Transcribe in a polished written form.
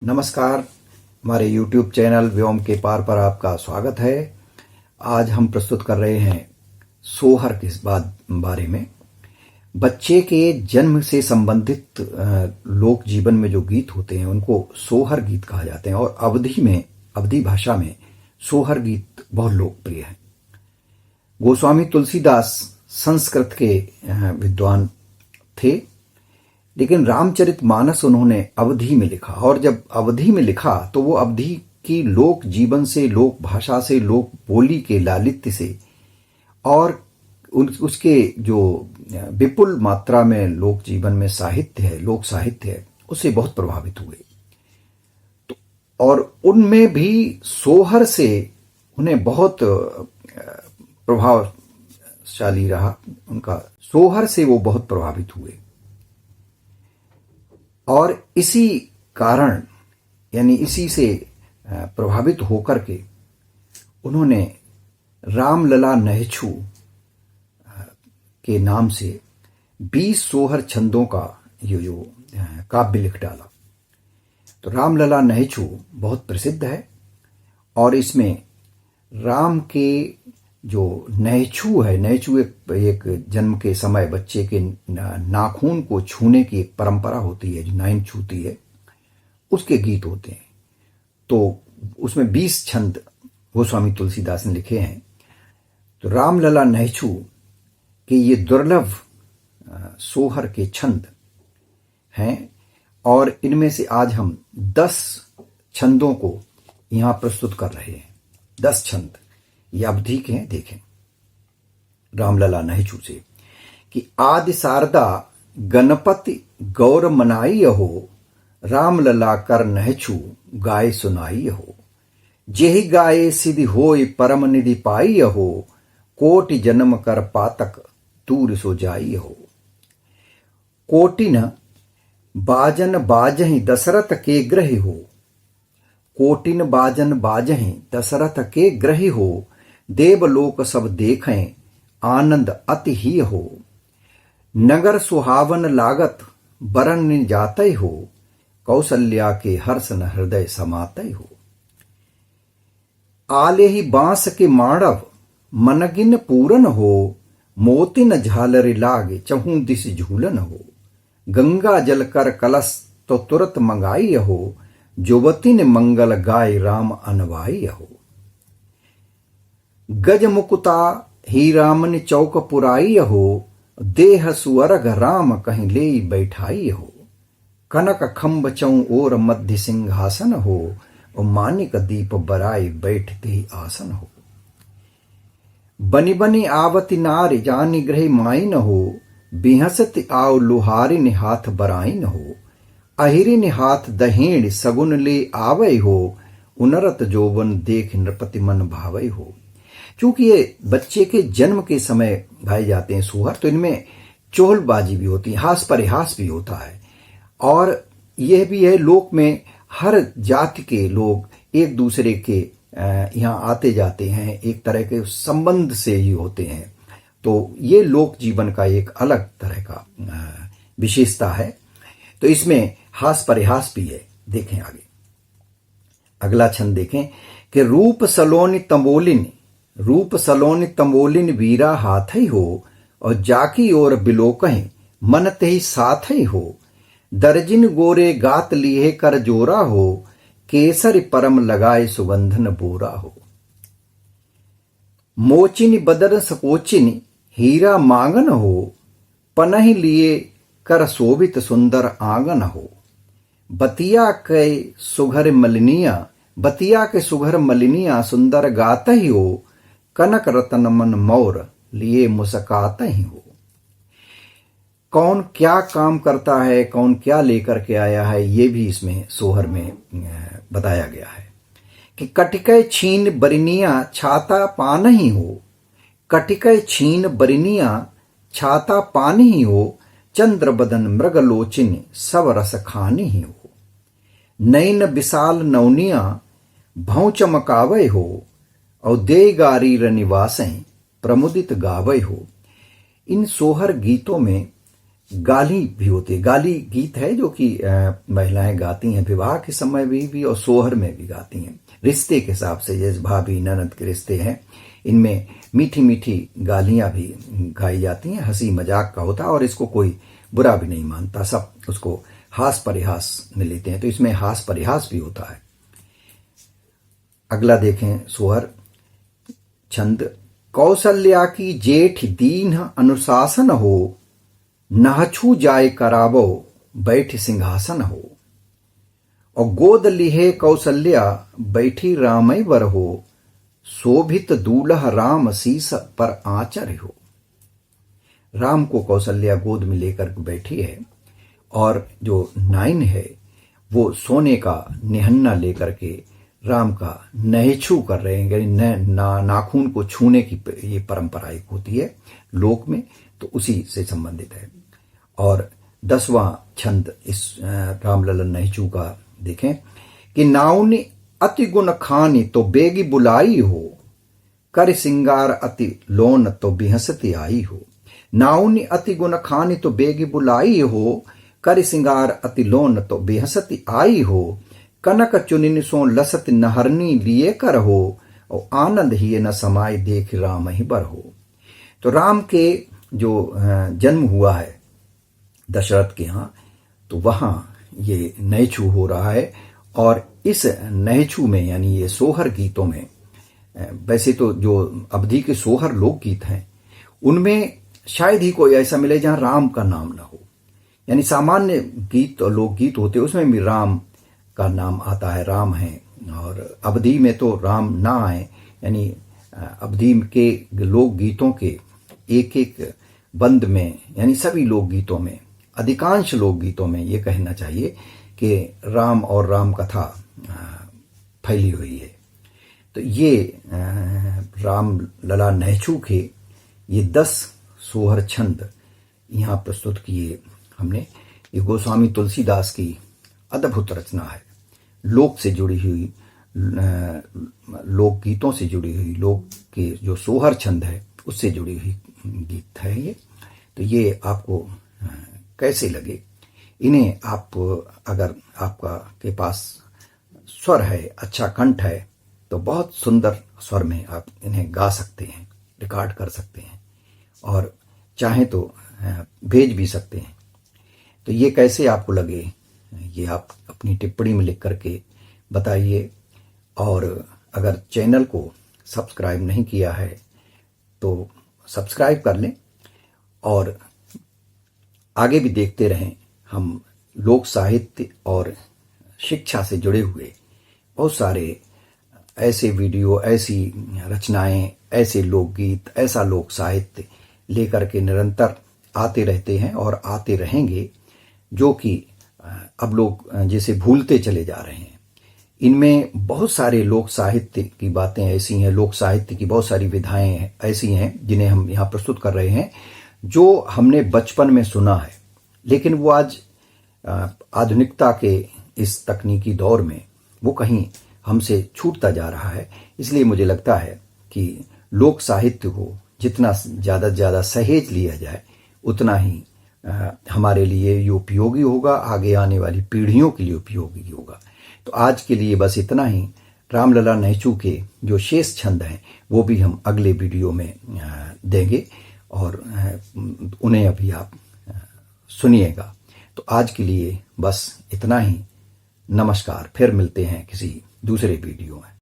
नमस्कार। हमारे YouTube channel व्योम के पार पर आपका स्वागत है। आज हम प्रस्तुत कर रहे हैं सोहर के बारे में। बच्चे के जन्म से संबंधित लोक जीवन में जो गीत होते हैं उनको सोहर गीत कहा जाते हैं और अवधी भाषा में सोहर गीत बहुत लोकप्रिय है। गोस्वामी तुलसीदास संस्कृत के विद्वान थे, लेकिन रामचरितमानस उन्होंने अवधी में लिखा और जब अवधी में लिखा तो वो अवधी की लोक जीवन से, लोक भाषा से, लोक बोली के लालित्य से और उसके जो विपुल मात्रा में लोक जीवन में साहित्य है, लोक साहित्य है, उससे बहुत प्रभावित हुए। तो और उनमें भी सोहर से उन्हें बहुत प्रभावशाली रहा उनका, सोहर से वो बहुत प्रभावित हुए और इसी कारण यानी इसी से प्रभावित होकर के उन्होंने रामलला नहछू के नाम से 20 सोहर छंदों का जो काव्य लिख डाला। तो रामलला नहछू बहुत प्रसिद्ध है और इसमें राम के जो नहछू है, नहछू एक जन्म के समय बच्चे के नाखून को छूने की एक परंपरा होती है, जो नाइन छूती है, उसके गीत होते हैं। तो उसमें 20 छंद गोस्वामी तुलसीदास ने लिखे हैं। तो रामलला नहछू के ये दुर्लभ सोहर के छंद हैं और इनमें से आज हम 10 छंदों को यहां प्रस्तुत कर रहे हैं। 10 छंद ये अवधि के हैं। देखें रामलला नहछू से कि आदि शारदा गणपति गौर मनाई हो, रामलला कर नहछू गाय सुनाई हो। जेहि गाये सिद्धि होय परम निधि पाई हो, कोटि जन्म कर पातक दूर सो जाई हो। कोटिन बाजन बाजहि दशरथ के ग्रहि हो, कोटिन बाजन बाजहि दशरथ के ग्रहि हो। देवलोक सब देखें आनंद अति ही हो, नगर सुहावन लागत बरन जाते हो। कौशल्या के हर्ष न हृदय समाते हो। आले ही बांस के माड़व मनगिन पूरन हो, मोतिन झालर लागे चहु दिस झूलन हो। गंगा जल कर कलश तो तुरत मंगाई हो, जुवती ने मंगल गाय राम अनवाई हो। गज मुकुता ही रामन चौक पुराई हो, देह सुअरग राम कहीं ले बैठाई हो। कनक खम्ब चौ और मध्य सिंहासन हो, और मानिक दीप बराई बैठते आसन हो। बनि बनि आवति नारी जानी ग्रह माइन हो, बिहसति आओ लुहारिन हाथ बराइन हो। अहिरिन हाथ दहेण सगुन ले आवै हो, उनरत जोवन देख नृपति मन भावै हो। क्योंकि ये बच्चे के जन्म के समय गाए जाते हैं सोहर, तो इनमें चोहलबाजी भी होती है, हास परिहास भी होता है और यह भी है लोक में हर जाति के लोग एक दूसरे के यहाँ आते जाते हैं, एक तरह के संबंध से ही होते हैं। तो ये लोक जीवन का एक अलग तरह का विशेषता है। तो इसमें हास परिहास भी है। देखें आगे अगला छंद देखें कि रूप सलोनी तंबोलिन वीरा हाथ ही हो, और जाकी और बिलोकहीं मन ते ही साथ ही हो। दर्जिन गोरे गात लिए कर जोरा हो, केसर परम लगाए सुगंधन बोरा हो। मोचिन बदर सकोचिन हीरा मांगन हो, पनहि लिए कर शोभित सुंदर आंगन हो। बतिया के सुघर मलिनिया सुंदर गात ही हो, कनक रतन मन मोर लिए मुस्कात ही हो। कौन क्या काम करता है, कौन क्या लेकर के आया है, ये भी इसमें सोहर में बताया गया है कि कटिकै छीन बरिनिया छाता पान ही हो। कटिकै छीन बरिनिया छाता पान ही हो, चंद्र बदन मृगलोचिन सब रस खानी ही हो। नैन विशाल नौनिया भौ चमकावे हो, और दे गारी निवासें प्रमुदित गावे हो। इन सोहर गीतों में गाली भी होती है। गाली गीत है जो कि महिलाएं गाती हैं विवाह के समय भी और सोहर में भी गाती हैं। रिश्ते के हिसाब से, जैसे भाभी ननद के रिश्ते हैं, इनमें मीठी मीठी गालियां भी गाई जाती हैं। हंसी मजाक का होता है और इसको कोई बुरा भी नहीं मानता, सब उसको हास परिहास में लेते हैं। तो इसमें हास परिहास भी होता है। अगला देखें सोहर छंद। कौशल्या की जेठ दीन अनुशासन हो, नाहछू जाय करावो बैठ सिंहासन हो। और गोद लिहे कौशल्या बैठी रामई वर हो, शोभित दूल्हा राम शीस पर आचर हो। राम को कौशल्या गोद में लेकर बैठी है और जो नाइन है वो सोने का निहन्ना लेकर के राम का नहछू कर रहे हैं, यानी नाखून को छूने की ये परंपरा एक होती है लोक में, तो उसी से संबंधित है। और 10वां छंद इस रामललन नहछू का देखें कि नाउनि अति गुण खानी तो बेगी बुलाई हो, कर सिंगार अति लोन तो बिहसती आई हो। नाउनि अति गुण खानी तो बेगी बुलाई हो, कर सिंगार अति लोन तो बेहसती आई हो। कनक चुनिन सो लसत नहरनी लिए कर हो, और आनंद ही न समाय देख राम ही बर हो। तो राम के जो जन्म हुआ है दशरथ के यहाँ, तो वहां ये नहछू हो रहा है। और इस नहछू में यानी ये सोहर गीतों में, वैसे तो जो अवधि के सोहर लोकगीत हैं उनमें शायद ही कोई ऐसा मिले जहां राम का नाम ना हो। यानी सामान्य गीत और लोकगीत होते हैं उसमें भी राम का नाम आता है, राम है। और अवधि में तो राम ना आए, यानी अवधि के लोकगीतों के एक एक बंद में, यानी सभी लोकगीतों में, अधिकांश लोकगीतों में ये कहना चाहिए कि राम और राम कथा फैली हुई है। तो ये राम लला नहछू के ये 10 सोहर छंद यहाँ प्रस्तुत किए हमने। ये गोस्वामी तुलसीदास की अद्भुत रचना है, लोक से जुड़ी हुई, लोकगीतों से जुड़ी हुई, लोक के जो सोहर छंद है उससे जुड़ी हुई गीत है ये। तो ये आपको कैसे लगे? इन्हें आप अगर आपका के पास स्वर है, अच्छा कंठ है, तो बहुत सुंदर स्वर में आप इन्हें गा सकते हैं, रिकॉर्ड कर सकते हैं और चाहें तो भेज भी सकते हैं। तो ये कैसे आपको लगे ये आप अपनी टिप्पणी में लिख करके बताइए। और अगर चैनल को सब्सक्राइब नहीं किया है तो सब्सक्राइब कर लें और आगे भी देखते रहें। हम लोक साहित्य और शिक्षा से जुड़े हुए बहुत सारे ऐसे वीडियो, ऐसी रचनाएं, ऐसे लोकगीत, ऐसा लोक साहित्य लेकर के निरंतर आते रहते हैं और आते रहेंगे, जो कि अब लोग जैसे भूलते चले जा रहे हैं। इनमें बहुत सारे लोक साहित्य की बातें ऐसी हैं, लोक साहित्य की बहुत सारी विधाएं ऐसी हैं जिन्हें हम यहाँ प्रस्तुत कर रहे हैं, जो हमने बचपन में सुना है, लेकिन वो आज आधुनिकता के इस तकनीकी दौर में वो कहीं हमसे छूटता जा रहा है। इसलिए मुझे लगता है कि लोक साहित्य को जितना ज़्यादा से ज़्यादा सहेज लिया जाए उतना ही हमारे लिए ये उपयोगी होगा, आगे आने वाली पीढ़ियों के लिए उपयोगी होगा। तो आज के लिए बस इतना ही। रामलला नहछू के जो शेष छंद हैं वो भी हम अगले वीडियो में देंगे और उन्हें अभी आप सुनिएगा। तो आज के लिए बस इतना ही। नमस्कार, फिर मिलते हैं किसी दूसरे वीडियो में।